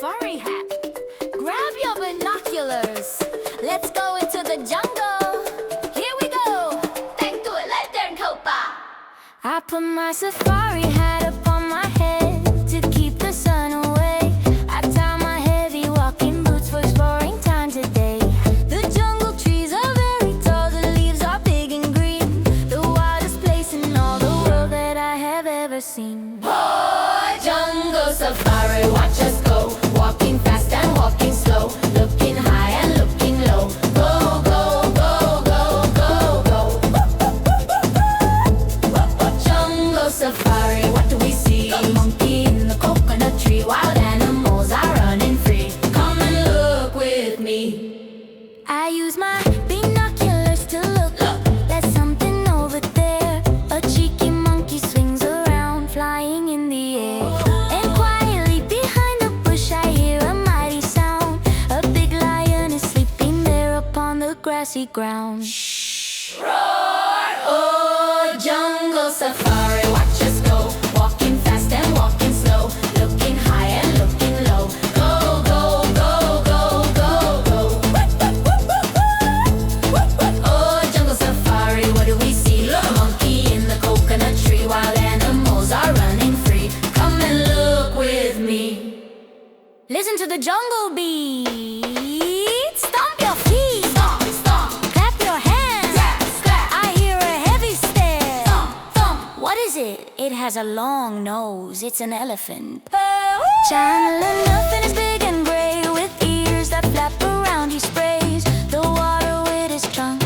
safari hat. Grab your binoculars. Let's go into the jungle. Here we go. Thank to it, let them copa. I put my safari hat up on my head to keep the sun away. I tie my heavy walking boots for exploring time today. The jungle trees are very tall, the leaves are big and green. The wildest place in all the world that I have ever seen. Oh, jungle safari, watch us go. Walking fast and walking slow, looking high and looking low. Go, go, go, go, go, go. Jungle safari, what do we see? A monkey in the coconut tree, wild animals are running free. Come and look with me. I use my binoculars to look. There's something over there. A cheeky monkey swings around, flying in the air. And quietly behind the bush I hear a mighty sound. A big lion is sleeping there upon the grassy ground. Shh! Roar! Oh, jungle safari, watch us go. Walking fast and walking slow, looking high and looking low. Go, go, go, go, go, go. Oh, jungle safari, what do we see? Look, a monkey in the coconut tree, wild animals are running free. Come and look with me. Listen to the jungle beat. Stomp your feet. Stomp, stomp. Clap your hands. Clap, clap. I hear a heavy step. Thump, thump. What is it? It has a long nose. It's an elephant. China elephant is big and gray, with ears that flap around. He sprays the water with his trunk,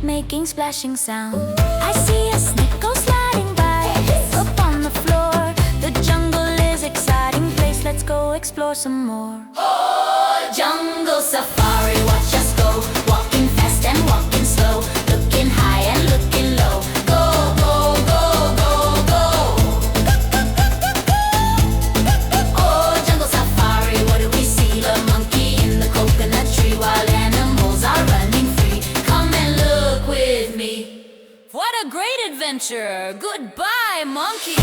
making splashing sound. I see a snake go sliding by up on the floor. The jungle is exciting place. Let's go explore some more. Oh, jungle safari, watch us go. Walking fast and walking slow, looking high and looking low. Go, go, go, go, go. Oh, jungle safari, what do we see? A monkey in the coconut tree, wild animals are running free. Come and look with me. What a great adventure! Goodbye, monkey!